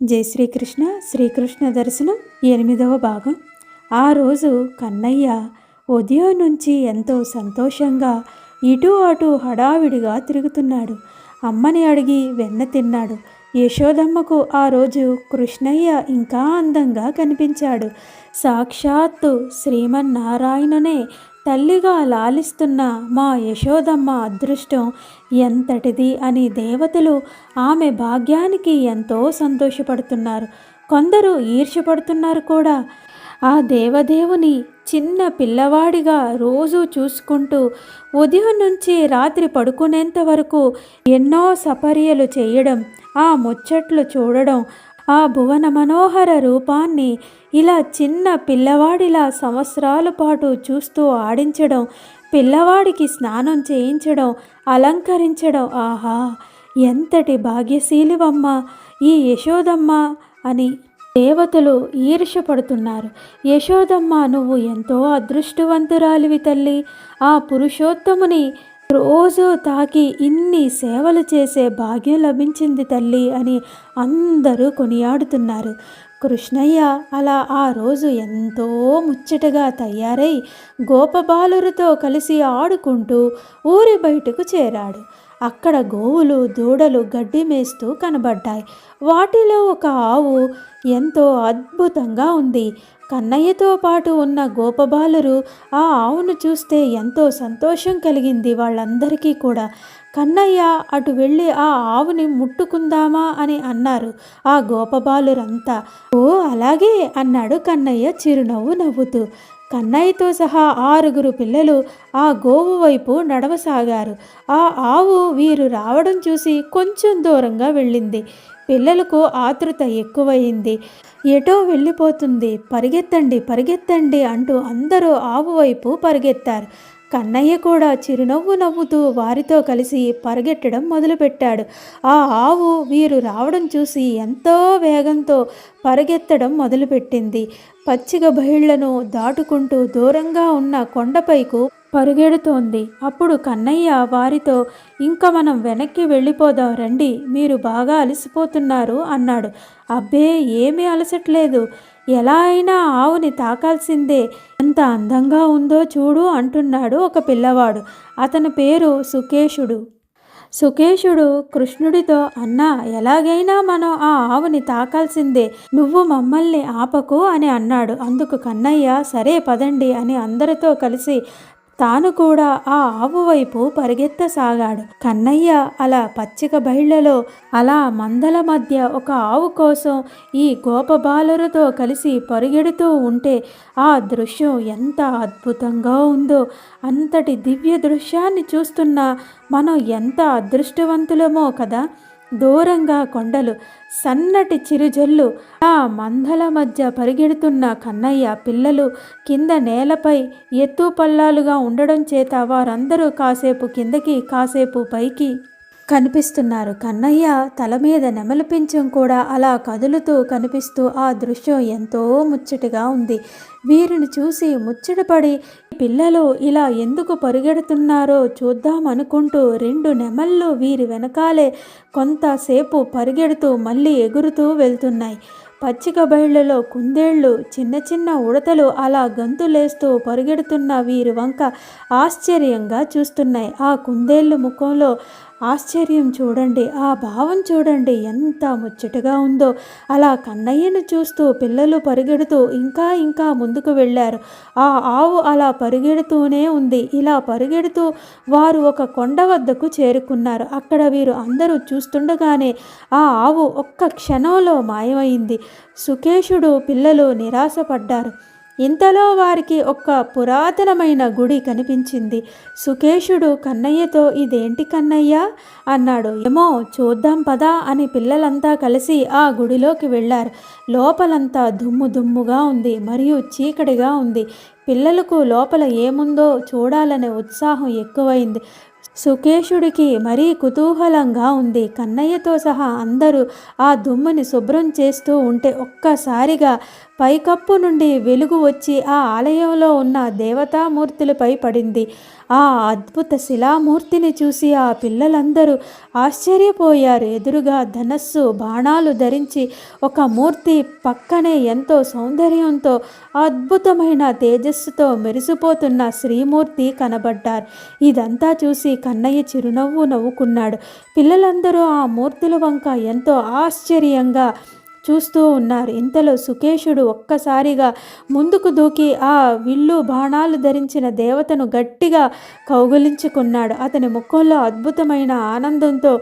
జై శ్రీకృష్ణ. శ్రీకృష్ణ దర్శనం 8వ భాగం. ఆ రోజు కన్నయ్య ఉదయం నుంచి ఎంతో సంతోషంగా ఇటు అటు హడావిడిగా తిరుగుతున్నాడు. అమ్మని అడిగి వెన్న తిన్నాడు. యశోదమ్మకు ఆ రోజు కృష్ణయ్య ఇంకా అందంగా కనిపించాడు. సాక్షాత్తు శ్రీమన్నారాయణనే తల్లిగా లాలిస్తున్న మా యశోదమ్మ అదృష్టం ఎంతటిది అని దేవతలు ఆమె భాగ్యానికి ఎంతో సంతోషపడుతున్నారు. కొందరు ఈర్ష్యపడుతున్నారు కూడా. ఆ దేవదేవుని చిన్న పిల్లవాడిగా రోజు చూసుకుంటూ ఉదయం నుంచి రాత్రి పడుకునేంత వరకు ఎన్నో సపర్యలు చేయడం, ఆ ముచ్చట్లు చూడడం, ఆ భువన మనోహర రూపాన్ని ఇలా చిన్న పిల్లవాడిలా సంవత్సరాల పాటు చూస్తూ ఆడించడం, పిల్లవాడికి స్నానం చేయించడం, అలంకరించడం, ఆహా ఎంతటి భాగ్యశీలివమ్మ ఈ యశోదమ్మ అని దేవతలు ఈర్ష్యపడుతున్నారు. యశోదమ్మ, నువ్వు ఎంతో అదృష్టవంతురాలివి తల్లి. ఆ పురుషోత్తముని రోజు తాకి ఇన్ని సేవలు చేసే భాగ్యం లభించింది తల్లి అని అందరూ కొనియాడుతున్నారు. కృష్ణయ్య అలా ఆ రోజు ఎంతో ముచ్చటగా తయారై గోపబాలురితో కలిసి ఆడుకుంటూ ఊరి బయటకు చేరాడు. అక్కడ గోవులు దూడలు గడ్డి మేస్తూ కనబడ్డాయి. వాటిలో ఒక ఆవు ఎంతో అద్భుతంగా ఉంది. కన్నయ్యతో పాటు ఉన్న గోపబాలురు ఆ ఆవును చూస్తే ఎంతో సంతోషం కలిగింది వాళ్ళందరికీ కూడా. కన్నయ్య అటు వెళ్ళి ఆ ఆవుని ముట్టుకుందామా అని అన్నారు ఆ గోపబాలురంతా. ఓ అలాగే అన్నాడు కన్నయ్య చిరునవ్వు నవ్వుతూ. కన్నయ్యతో సహా 6 పిల్లలు ఆ గోవు వైపు నడవసాగారు. ఆ ఆవు వీరు రావడం చూసి కొంచెం దూరంగా వెళ్ళింది. పిల్లలకు ఆతృత ఎక్కువయింది. ఎటో వెళ్ళిపోతుంది, పరిగెత్తండి పరిగెత్తండి అంటూ అందరూ ఆవు వైపు పరిగెత్తారు. కన్నయ్య కూడా చిరునవ్వు నవ్వుతూ వారితో కలిసి పరిగెట్టడం మొదలుపెట్టాడు. ఆ ఆవు వీరు రావడం చూసి ఎంతో వేగంతో పరిగెత్తడం మొదలుపెట్టింది. పచ్చిక బయళ్లను దాటుకుంటూ దూరంగా ఉన్న కొండపైకు పరుగెడుతోంది. అప్పుడు కన్నయ్య వారితో, ఇంకా మనం వెనక్కి వెళ్ళిపోదాం రండి, మీరు బాగా అలసిపోతున్నారు అన్నాడు. అబ్బే ఏమీ అలసట్లేదు, ఎలా అయినా ఆవుని తాకాల్సిందే, ఎంత అందంగా ఉందో చూడు అంటున్నాడు ఒక పిల్లవాడు. అతని పేరు సుకేషుడు. సుకేషుడు కృష్ణుడితో, అన్నా ఎలాగైనా మనం ఆ ఆవుని తాకాల్సిందే, నువ్వు మమ్మల్ని ఆపకు అని అన్నాడు. అందుకు కన్నయ్య సరే పదండి అని అందరితో కలిసి తాను కూడా ఆ ఆవు వైపు పరిగెత్తసాగాడు. కన్నయ్య అలా పచ్చిక బయళ్లలో అలా మందల మధ్య ఒక ఆవు కోసం ఈ గోపబాలురతో కలిసి పరిగెడుతూ ఉంటే ఆ దృశ్యం ఎంత అద్భుతంగా ఉందో. అంతటి దివ్య దృశ్యాన్ని చూస్తున్న మనం ఎంత అదృష్టవంతులమో కదా. దూరంగా కొండలు, సన్నటి చిరుజల్లు, ఆ మందల మధ్య పరిగెడుతున్న కన్నయ్య పిల్లలు కింద నేలపై ఎత్తు పల్లాలుగా ఉండడం చేత వారందరూ కాసేపు కిందకి కాసేపు పైకి కనిపిస్తున్నారు. కన్నయ్య తల మీద నెమలి పించం కూడా అలా కదులుతూ కనిపిస్తూ ఆ దృశ్యం ఎంతో ముచ్చటగా ఉంది. వీరిని చూసి ముచ్చటపడి పిల్లలు ఇలా ఎందుకు పరిగెడుతున్నారో చూద్దామనుకుంటూ 2 నెమళ్ళు వీరి వెనకాలే కొంతసేపు పరిగెడుతూ మళ్ళీ ఎగురుతూ వెళ్తున్నాయి. పచ్చిక బయళ్లలో కుందేళ్లు, చిన్న చిన్న ఉడతలు అలా గంతులేస్తూ పరిగెడుతున్న వీరి వంక ఆశ్చర్యంగా చూస్తున్నాయి. ఆ కుందేళ్ళు ముఖంలో ఆశ్చర్యం చూడండి, ఆ భావం చూడండి, ఎంత ముచ్చటగా ఉందో. అలా కన్నయ్యను చూస్తూ పిల్లలు పరిగెడుతూ ఇంకా ఇంకా ముందుకు వెళ్ళారు. ఆ ఆవు అలా పరిగెడుతూనే ఉంది. ఇలా పరిగెడుతూ వారు ఒక కొండ వద్దకు చేరుకున్నారు. అక్కడ వీరు అందరూ చూస్తుండగానే ఆ ఆవు ఒక్క క్షణంలో మాయమైంది. సుకేషుడు పిల్లలు నిరాశపడ్డారు. ఇంతలో వారికి ఒక పురాతనమైన గుడి కనిపించింది. సుకేషుడు కన్నయ్యతో, ఇదేంటి కన్నయ్య అన్నాడు. ఏమో చూద్దాం పదా అని పిల్లలంతా కలిసి ఆ గుడిలోకి వెళ్ళారు. లోపలంతా దుమ్ము దుమ్ముగా ఉంది, మరియు చీకటిగా ఉంది. పిల్లలకు లోపల ఏముందో చూడాలనే ఉత్సాహం ఎక్కువైంది. సుకేషుడికి మరీ కుతూహలంగా ఉంది. కన్నయ్యతో సహా అందరూ ఆ దుమ్ముని శుభ్రం చేస్తూ ఉంటే ఒక్కసారిగా పైకప్పు నుండి వెలుగు వచ్చి ఆ ఆలయంలో ఉన్న దేవతామూర్తులపై పడింది. ఆ అద్భుత శిలామూర్తిని చూసి ఆ పిల్లలందరూ ఆశ్చర్యపోయారు. ఎదురుగా ధనస్సు బాణాలు ధరించి ఒక మూర్తి పక్కనే ఎంతో సౌందర్యంతో అద్భుతమైన తేజస్సుతో మెరిసిపోతున్న శ్రీమూర్తి కనబడ్డారు. ఇదంతా చూసి కన్నయ్య చిరునవ్వు నవ్వుకున్నాడు. పిల్లలందరూ ఆ మూర్తుల వంక ఎంతో ఆశ్చర్యంగా చూస్తూ ఉన్నారు. ఇంతలో సుకేషుడు ఒక్కసారిగా ముందుకు దూకి ఆ విల్లు బాణాలు ధరించిన దేవతను గట్టిగా కౌగిలించుకున్నాడు. అతని ముఖంలో అద్భుతమైన ఆనందంతో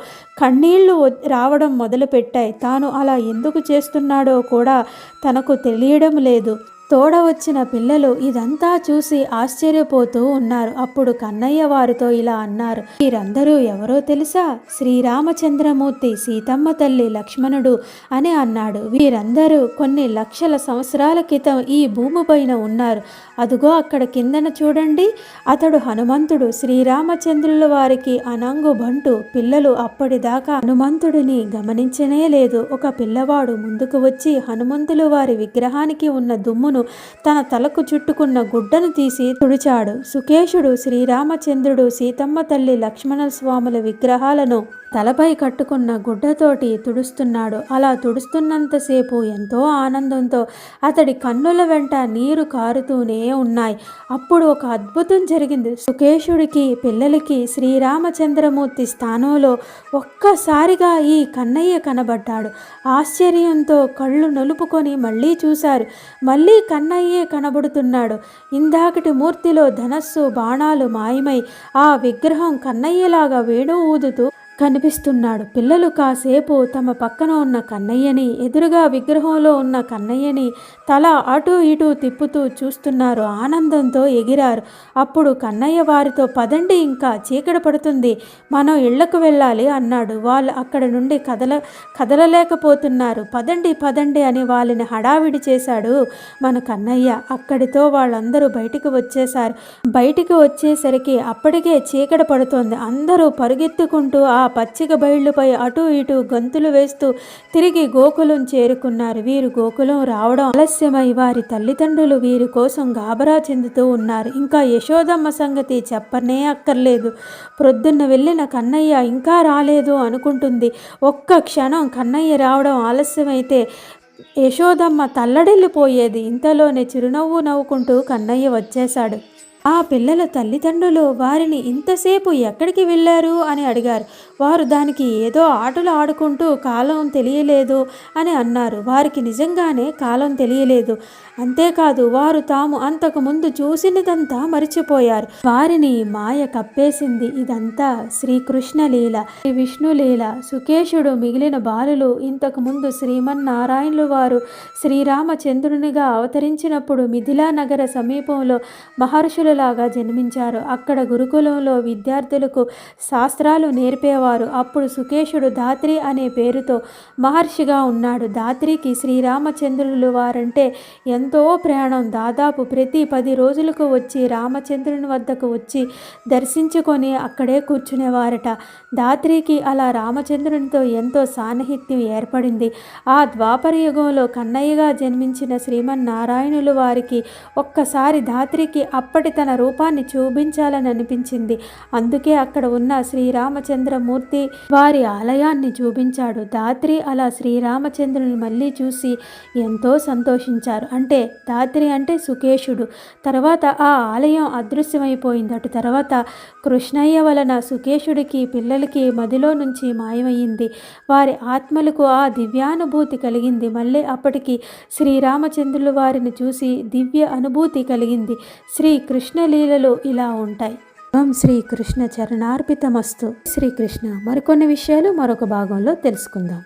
కన్నీళ్లు రావడం మొదలుపెట్టాయి. తాను అలా ఎందుకు చేస్తున్నాడో కూడా తనకు తెలియడం లేదు. తోడ వచ్చిన పిల్లలు ఇదంతా చూసి ఆశ్చర్యపోతూ ఉన్నారు. అప్పుడు కన్నయ్య వారితో ఇలా అన్నారు, వీరందరూ ఎవరో తెలుసా? శ్రీరామచంద్రమూర్తి, సీతమ్మ తల్లి, లక్ష్మణుడు అని అన్నాడు. వీరందరూ కొన్ని లక్షల సంవత్సరాల క్రితం ఈ భూమిపైన ఉన్నారు. అదుగో అక్కడ కిందన చూడండి, అతడు హనుమంతుడు, శ్రీరామచంద్రుల వారికి అనంగు బంటు. పిల్లలు అప్పటిదాకా హనుమంతుడిని గమనించనే లేదు. ఒక పిల్లవాడు ముందుకు వచ్చి హనుమంతుల వారి విగ్రహానికి ఉన్న దుమ్మును తన తలకు చుట్టుకున్న గుడ్డను తీసి తుడిచాడు. సుకేషుడు శ్రీరామచంద్రుడు, సీతమ్మ తల్లి, లక్ష్మణ స్వాముల విగ్రహాలను తలపై కట్టుకున్న గుడ్డతోటి తుడుస్తున్నాడు. అలా తుడుస్తున్నంతసేపు ఎంతో ఆనందంతో అతడి కన్నుల వెంట నీరు కారుతూనే ఉన్నాయి. అప్పుడు ఒక అద్భుతం జరిగింది. సుకేషుడికి పిల్లలకి శ్రీరామచంద్రమూర్తి స్థానంలో ఒక్కసారిగా ఈ కన్నయ్య కనబడ్డాడు. ఆశ్చర్యంతో కళ్ళు నలుపుకొని మళ్ళీ చూశారు. మళ్ళీ కన్నయ్యే కనబడుతున్నాడు. ఇందాకటి మూర్తిలో ధనస్సు బాణాలు మాయమై ఆ విగ్రహం కన్నయ్యలాగా వేణువు ఊదుతూ కనిపిస్తున్నాడు. పిల్లలు కాసేపు తమ పక్కన ఉన్న కన్నయ్యని, ఎదురుగా విగ్రహంలో ఉన్న కన్నయ్యని తల అటు ఇటు తిప్పుతూ చూస్తున్నారు. ఆనందంతో ఎగిరారు. అప్పుడు కన్నయ్య వారితో, పదండి, ఇంకా చీకటి పడుతుంది, మనం ఇళ్లకు వెళ్ళాలి అన్నాడు. వాళ్ళు అక్కడ నుండి కదలలేకపోతున్నారు. పదండి పదండి అని వాళ్ళని హడావిడి చేశాడు మన కన్నయ్య. అక్కడితో వాళ్ళందరూ బయటికి వచ్చేశారు. బయటికి వచ్చేసరికి అప్పటికే చీకటి పడుతోంది. అందరూ పరుగెత్తుకుంటూ ఆ పచ్చిక బయళ్ళపై అటు ఇటు గంతులు వేస్తూ తిరిగి గోకులం చేరుకున్నారు. వీరు గోకులం రావడం ఆలస్యమై వారి తల్లిదండ్రులు వీరి కోసం గాబరా చెందుతూ ఉన్నారు. ఇంకా యశోదమ్మ సంగతి చెప్పనే అక్కర్లేదు. ప్రొద్దున్న వెళ్ళిన కన్నయ్య ఇంకా రాలేదు అనుకుంటుంది. ఒక్క క్షణం కన్నయ్య రావడం ఆలస్యమైతే యశోదమ్మ తల్లడిల్లిపోయేది. ఇంతలోనే చిరునవ్వు నవ్వుకుంటూ కన్నయ్య వచ్చేశాడు. ఆ పిల్లల తల్లిదండ్రులు వారిని ఇంతసేపు ఎక్కడికి వెళ్ళారు అని అడిగారు. వారు దానికి ఏదో ఆటలు ఆడుకుంటూ కాలం తెలియలేదు అని అన్నారు. వారికి నిజంగానే కాలం తెలియలేదు. అంతేకాదు, వారు తాము అంతకుముందు చూసినదంతా మరిచిపోయారు. వారిని మాయ కప్పేసింది. ఇదంతా శ్రీకృష్ణ లీల, శ్రీ విష్ణు లీల. సుకేషుడు మిగిలిన బాలులు ఇంతకుముందు శ్రీమన్నారాయణులు వారు శ్రీరామచంద్రునిగా అవతరించినప్పుడు మిథిలా నగర సమీపంలో మహర్షులలాగా జన్మించారు. అక్కడ గురుకులంలో విద్యార్థులకు శాస్త్రాలు నేర్పేవారు. అప్పుడు సుకేషుడు ధాత్రి అనే పేరుతో మహర్షిగా ఉన్నాడు. ధాత్రికి శ్రీరామచంద్రులు వారంటే ఎంతో ప్రాణం. దాదాపు ప్రతి 10 రోజులకు వచ్చి రామచంద్రుని వద్దకు వచ్చి దర్శించుకొని అక్కడే కూర్చునేవారట. ధాత్రికి అలా రామచంద్రునితో ఎంతో సాన్నిహిత్యం ఏర్పడింది. ఆ ద్వాపర యుగంలో కన్నయ్యగా జన్మించిన శ్రీమన్నారాయణులు వారికి ఒక్కసారి ధాత్రికి అప్పటి తన రూపాన్ని చూపించాలని అనిపించింది. అందుకే అక్కడ ఉన్న శ్రీరామచంద్రమూర్తి వారి ఆలయాన్ని చూపించాడు. ధాత్రి అలా శ్రీరామచంద్రుని మళ్ళీ చూసి ఎంతో సంతోషించారు. అంటే ధాత్రి అంటే సుకేషుడు. తర్వాత ఆ ఆలయం అదృశ్యమైపోయింది. అటు తర్వాత కృష్ణయ్య వలన సుకేషుడికి పిల్లలకి మదిలో నుంచి మాయమయ్యింది. వారి ఆత్మలకు ఆ దివ్యానుభూతి కలిగింది. మళ్ళీ అప్పటికి శ్రీరామచంద్రుల వారిని చూసి దివ్య అనుభూతి కలిగింది. శ్రీకృష్ణ లీలలు ఇలా ఉంటాయి. శ్రీకృష్ణ చరణార్పితమస్తు. శ్రీకృష్ణ. మరికొన్ని విషయాలు మరొక భాగంలో తెలుసుకుందాం.